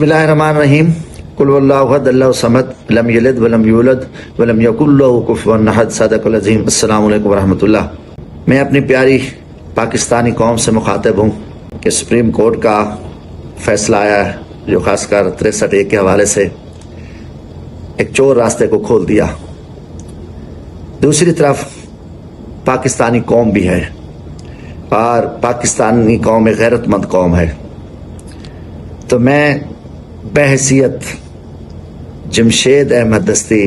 बिस्मिल्लाहिर्रहमानिर्रहीम कुल वल्लाहु अहद अल्लाहु समद लम यलिद वलम यूलद वलम यकुल लहू कुफुवन अहद सदक़ल अज़ीम। अस्सलामु अलैकुम वरहमतुल्लाह। मैं अपनी प्यारी पाकिस्तानी कौम से मुखातिब हूँ कि सुप्रीम कोर्ट का फैसला आया है जो खासकर 63A के हवाले से एक चोर रास्ते को खोल दिया। दूसरी तरफ पाकिस्तानी कौम भी है और पाकिस्तानी कौम एक गैरतमंद कौम है। तो मैं बहैसियत जमशेद अहमद दस्ती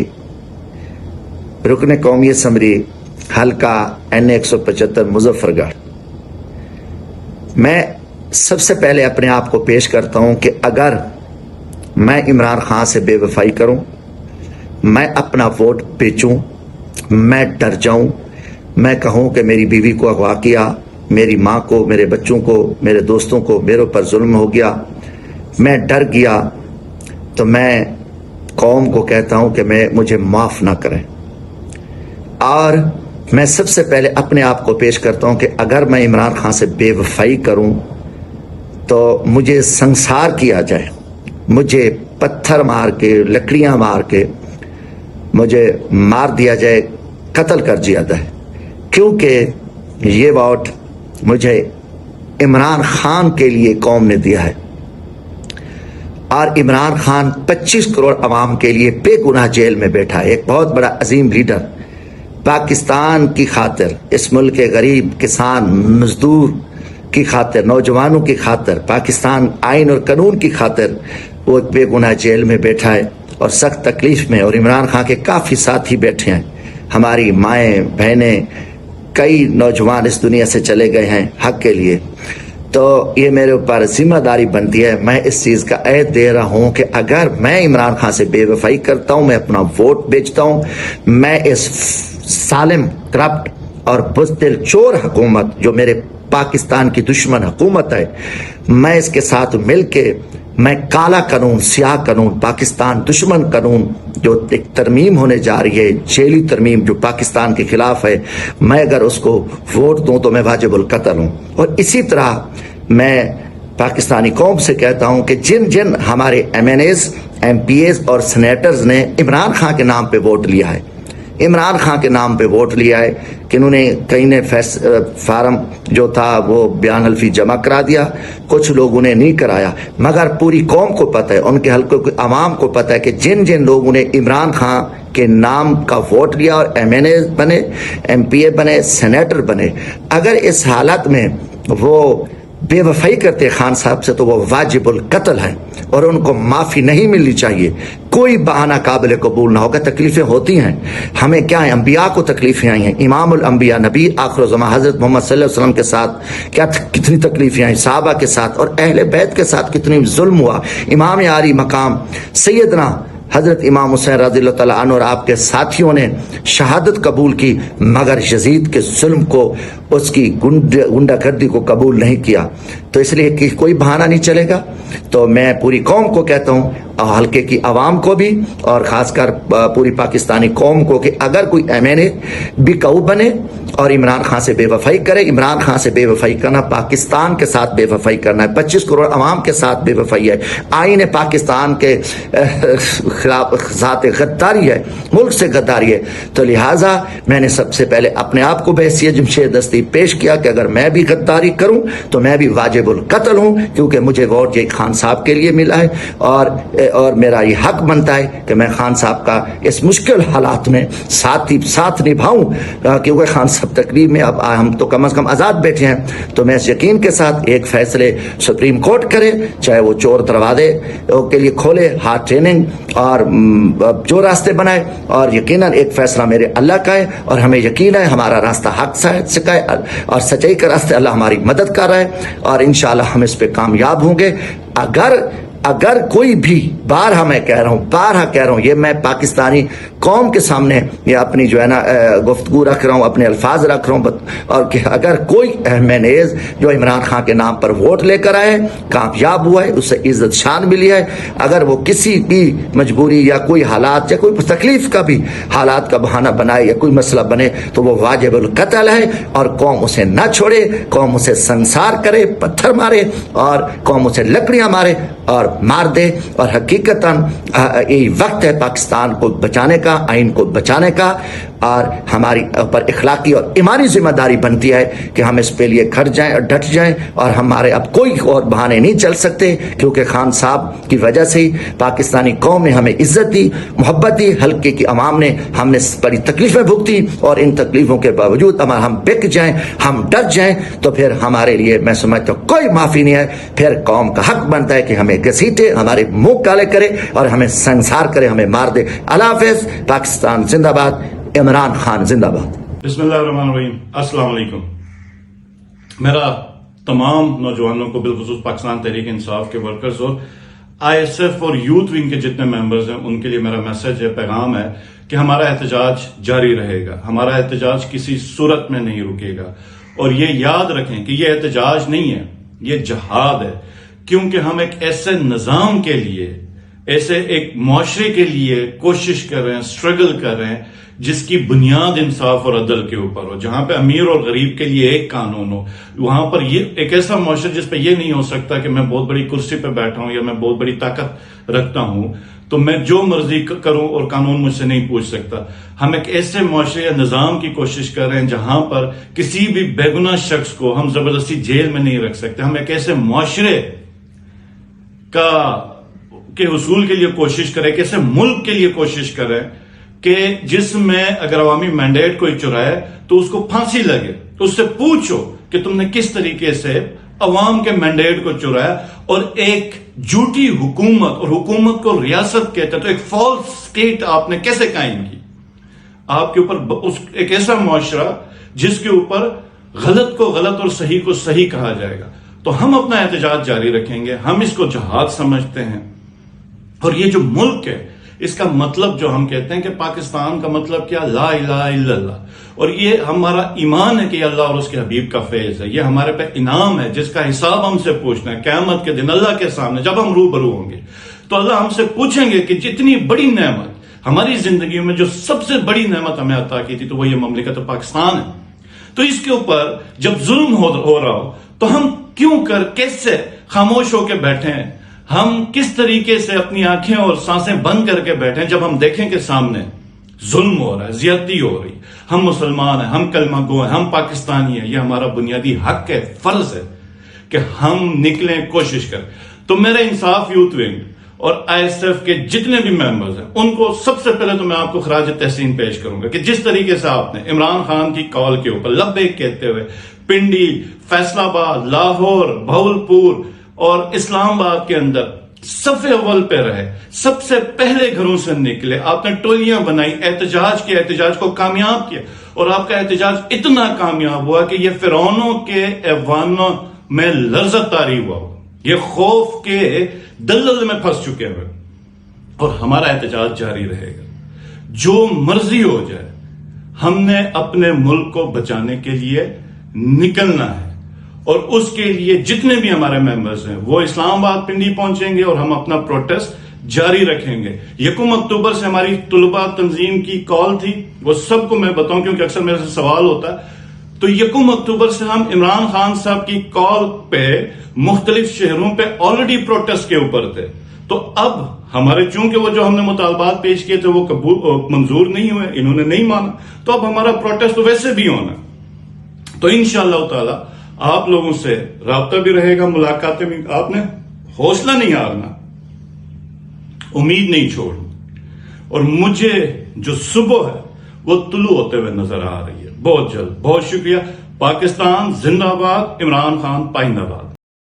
रुकन कौमी असम्बली हल्का NA 175 मुजफ्फरगढ़, मैं सबसे पहले अपने आप को पेश करता हूं कि अगर मैं इमरान खान से बेवफाई करूं, मैं अपना वोट बेचूं, मैं डर जाऊं, मैं कहूं कि मेरी बीवी को अगवा किया, मेरी माँ को, मेरे बच्चों को, मेरे दोस्तों को मेरे ऊपर जुल्म हो गया, मैं डर गया, तो मैं कौम को कहता हूं कि मुझे माफ ना करें। और मैं सबसे पहले अपने आप को पेश करता हूं कि अगर मैं इमरान खान से बेवफाई करूं तो मुझे संसार किया जाए, मुझे पत्थर मार के, लकड़ियां मार के मुझे मार दिया जाए, कत्ल कर दिया जाए, क्योंकि ये वोट मुझे इमरान खान के लिए कौम ने दिया है। और इमरान खान 25 करोड़ अवाम के लिए बेगुनाह जेल में बैठा है। एक बहुत बड़ा अजीम लीडर पाकिस्तान की खातिर, इस मुल्क के गरीब किसान मजदूर की खातिर, नौजवानों की खातिर, पाकिस्तान आइन और कानून की खातिर वो एक बेगुनाह जेल में बैठा है और सख्त तकलीफ में। और इमरान खान के काफ़ी साथी बैठे हैं, हमारी माएँ बहनें, कई नौजवान इस दुनिया से चले गए हैं हक के लिए। तो ये मेरे ऊपर जिम्मेदारी बनती है, मैं इस चीज़ का ऐद दे रहा हूँ कि अगर मैं इमरान खान से बेवफाई करता हूँ, मैं अपना वोट बेचता हूँ, मैं इस सालिम, करप्ट और बुज़दिल चोर हुकूमत जो मेरे पाकिस्तान की दुश्मन हुकूमत है, मैं इसके साथ मिल के मैं काला कानून, स्याह कानून, पाकिस्तान दुश्मन कानून जो एक तरमीम होने जा रही है, जेली तरमीम जो पाकिस्तान के खिलाफ है, मैं अगर उसको वोट दूं तो मैं वाजिबुल कत्ल हूँ। और इसी तरह मैं पाकिस्तानी कौम से कहता हूँ कि जिन जिन हमारे MNAs, MPAs और सेनेटर्स ने इमरान खान के नाम पे वोट लिया है, इमरान खान के नाम पे वोट लिया है, कि उन्होंने कई ने फार्म जो था वो बयान हल्फी जमा करा दिया, कुछ लोगों ने नहीं कराया, मगर पूरी कौम को पता है, उनके हल्कों के अवाम को पता है कि जिन जिन लोगों ने इमरान खान के नाम का वोट लिया और MNA बने, MPA बने, सेनेटर बने, अगर इस हालत में वो बेवफाई करते खान साहब से तो वो वाजिबुल कत्ल है और उनको माफ़ी नहीं मिलनी चाहिए। कोई बहाना काबिल कबूल ना होगा। तकलीफ़ें होती हैं, हमें क्या है, अम्बिया को तकलीफ़ें आई हैं, इमामुल अम्बिया नबी आखिर ज़मा हज़रत मोहम्मद सल्लल्लाहु अलैहि वसल्लम के साथ क्या कितनी तकलीफ़ें आई, सहाबा के साथ और अहले बैत के साथ कितनी जुल्म हुआ। इमाम आली मकाम सैयदना हज़रत इमाम हुसैन रज़ियल्लाहु तआला अन्हु और आपके साथियों ने शहादत कबूल की, मगर यजीद के जुल्म को, उसकी गुंडागर्दी को कबूल नहीं किया। तो इसलिए कि कोई बहाना नहीं चलेगा। तो मैं पूरी कौम को कहता हूँ, हल्के की आवाम को भी और ख़ासकर पूरी पाकिस्तानी कौम को, कि अगर कोई MNA बिकाऊ बने और इमरान खान से बेवफाई करे, इमरान खान से बेवफाई करना पाकिस्तान के साथ बेवफाई करना है, 25 करोड़ अवाम के साथ बेवफाई है, आईन पाकिस्तान के खिलाफ ज़ात गद्दारी है, मुल्क से गद्दारी है। तो लिहाजा मैंने सबसे पहले अपने आप को बहैसियत जमशेद दस्ती पेश किया कि अगर मैं भी गद्दारी करूं तो मैं भी वाजिबुल कत्ल हूं, क्योंकि मुझे वोट ये खान साहब के लिए मिला है और मेरा ये हक बनता है कि मैं खान साहब का इस मुश्किल हालात में साथ निभाऊं, क्योंकि खान साहब तकरीब में अब हम तो कम अज़ कम आज़ाद बैठे हैं। तो मैं इस यकीन के साथ एक फैसले सुप्रीम कोर्ट करे, चाहे वो चोर दरवाजे के लिए खोले, हार्ड ट्रेनिंग और जो रास्ते बनाए, और यकीनन एक फैसला मेरे अल्लाह का है और हमें यकीन है हमारा रास्ता हक से है और सच्चाई का रास्ते अल्लाह हमारी मदद कर रहा है और इंशाअल्लाह हम इस पे कामयाब होंगे। अगर कोई भी, बारहा मैं कह रहा हूँ, बारहा कह रहा हूँ, ये मैं पाकिस्तानी कौम के सामने ये अपनी जो है ना गुफ्तगू रख रहा हूँ, अपने अल्फाज रख रहा हूँ, और कि अगर कोई MNAs जो इमरान खान के नाम पर वोट लेकर आए, कामयाब हुआ है, उससे इज्जत शान मिली है, अगर वो किसी भी मजबूरी या कोई हालात या कोई तकलीफ का भी हालात का बहाना बनाए या कोई मसला बने, तो वो वाजिबुल कत्ल है और कौम उसे न छोड़े, कौम उसे संसार करे, पत्थर मारे और कौम उसे लकड़ियाँ मारे और مار دے. اور حقیقتاً یہ وقت ہے پاکستان کو بچانے کا, آئین کو بچانے کا, اور ہماری اوپر اخلاقی اور ایمانی ذمہ داری بنتی ہے کہ ہم اس پہ لیے کھڑ جائیں اور ڈٹ جائیں. اور ہمارے اب کوئی اور بہانے نہیں چل سکتے, کیونکہ خان صاحب کی وجہ سے پاکستانی قوم نے ہمیں عزت دی, محبت دی, حلقے کی عوام نے ہم نے بڑی تکلیفیں بھگتی, اور ان تکلیفوں کے باوجود اگر ہم بک جائیں, ہم ڈٹ جائیں, تو پھر ہمارے لیے میں سمجھتا ہوں کوئی معافی نہیں ہے. پھر قوم کا حق بنتا ہے کہ ہمیں گھسیٹے, ہمارے منہ کالے کرے اور ہمیں سنسار کرے, ہمیں مار دے. اللہ حافظ. پاکستان زندہ باد. عمران خان زندہ باد. بسم اللہ الرحمن الرحیم. السلام علیکم. میرا تمام نوجوانوں کو, بالخصوص پاکستان تحریک انصاف کے ورکرز اور آئی ایس ایف اور یوتھ ونگ کے جتنے ممبرز ہیں, ان کے لیے میرا میسج ہے, پیغام ہے کہ ہمارا احتجاج جاری رہے گا. ہمارا احتجاج کسی صورت میں نہیں رکے گا. اور یہ یاد رکھیں کہ یہ احتجاج نہیں ہے, یہ جہاد ہے. کیونکہ ہم ایک ایسے نظام کے لیے, ایسے ایک معاشرے کے لیے کوشش کر رہے ہیں, اسٹرگل کر رہے ہیں, جس کی بنیاد انصاف اور عدل کے اوپر ہو, جہاں پہ امیر اور غریب کے لیے ایک قانون ہو. وہاں پر یہ ایک ایسا معاشرہ جس پہ یہ نہیں ہو سکتا کہ میں بہت بڑی کرسی پہ بیٹھا ہوں یا میں بہت بڑی طاقت رکھتا ہوں تو میں جو مرضی کروں اور قانون مجھ سے نہیں پوچھ سکتا. ہم ایک ایسے معاشرے یا نظام کی کوشش کر رہے ہیں جہاں پر کسی بھی بے گناہ شخص کو ہم زبردستی جیل میں نہیں رکھ سکتے. ہم ایک ایسے معاشرے کے حصول کے لیے کوشش کریں, ایک ایسے ملک کے لیے کوشش کریں کہ جس میں اگر عوامی مینڈیٹ کوئی چرائے تو اس کو پھانسی لگے. تو اس سے پوچھو کہ تم نے کس طریقے سے عوام کے مینڈیٹ کو چرایا, اور ایک جھوٹی حکومت, اور حکومت کو ریاست کہتے تو ایک فالس اسٹیٹ آپ نے کیسے قائم کی. آپ کے اوپر ایک ایسا معاشرہ جس کے اوپر غلط کو غلط اور صحیح کو صحیح کہا جائے گا. تو ہم اپنا احتجاج جاری رکھیں گے. ہم اس کو جہاد سمجھتے ہیں, اور یہ جو ملک ہے اس کا مطلب جو ہم کہتے ہیں کہ پاکستان کا مطلب کیا, لا الہ الا اللہ. اور یہ ہمارا ایمان ہے کہ یہ اللہ اور اس کے حبیب کا فیض ہے, یہ ہمارے پہ انعام ہے جس کا حساب ہم سے پوچھنا ہے قیامت کے دن اللہ کے سامنے. جب ہم روبرو ہوں گے تو اللہ ہم سے پوچھیں گے کہ جتنی بڑی نعمت ہماری زندگی میں, جو سب سے بڑی نعمت ہمیں عطا کی تھی, تو وہ یہ مملکت پاکستان ہے. تو اس کے اوپر جب ظلم ہو رہا ہو تو ہم کیسے خاموش ہو کے بیٹھے ہیں, ہم کس طریقے سے اپنی آنکھیں اور سانسیں بند کر کے بیٹھیں جب ہم دیکھیں کہ سامنے ظلم ہو رہا ہے, زیادتی ہو رہی. ہم مسلمان ہیں, ہم کلمہ گو ہیں, ہم پاکستانی ہیں, یہ ہمارا بنیادی حق ہے, فرض ہے کہ ہم نکلیں, کوشش کریں. تو میرے انصاف یوتھ ونگ اور آئی ایس ایف کے جتنے بھی ممبرز ہیں ان کو سب سے پہلے تو میں آپ کو خراج تحسین پیش کروں گا کہ جس طریقے سے آپ نے عمران خان کی کال کے اوپر لبیک کہتے ہوئے پنڈی, فیصل آباد, لاہور, بھاولپور اور اسلام آباد کے اندر صف اول پہ رہے, سب سے پہلے گھروں سے نکلے, آپ نے ٹولیاں بنائی, احتجاج کو کامیاب کیا, اور آپ کا احتجاج اتنا کامیاب ہوا کہ یہ فرعونوں کے ایوانوں میں لرزت طاری ہوا, یہ خوف کے دلدل میں پھنس چکے ہوئے. اور ہمارا احتجاج جاری رہے گا, جو مرضی ہو جائے. ہم نے اپنے ملک کو بچانے کے لیے نکلنا ہے, اور اس کے لیے جتنے بھی ہمارے ممبرز ہیں وہ اسلام آباد, پنڈی پہنچیں گے اور ہم اپنا پروٹیسٹ جاری رکھیں گے. 1 اکتوبر سے ہماری طلباء تنظیم کی کال تھی, وہ سب کو میں بتاؤں کیونکہ اکثر میرے سے سوال ہوتا ہے. تو 1 اکتوبر سے ہم عمران خان صاحب کی کال پہ مختلف شہروں پہ آلریڈی پروٹیسٹ کے اوپر تھے. تو اب ہمارے چونکہ وہ جو ہم نے مطالبات پیش کیے تھے وہ منظور نہیں ہوئے, انہوں نے نہیں مانا, تو اب ہمارا پروٹیسٹ تو ویسے بھی ہونا. تو انشاءاللہ تعالی آپ لوگوں سے رابطہ بھی رہے گا, ملاقاتیں بھی. آپ نے حوصلہ نہیں ہارنا, امید نہیں چھوڑنی, اور مجھے جو صبح ہے وہ طلوع ہوتے ہوئے نظر آ رہی ہے بہت جلد. بہت شکریہ. پاکستان زندہ باد. عمران خان پائندہ باد.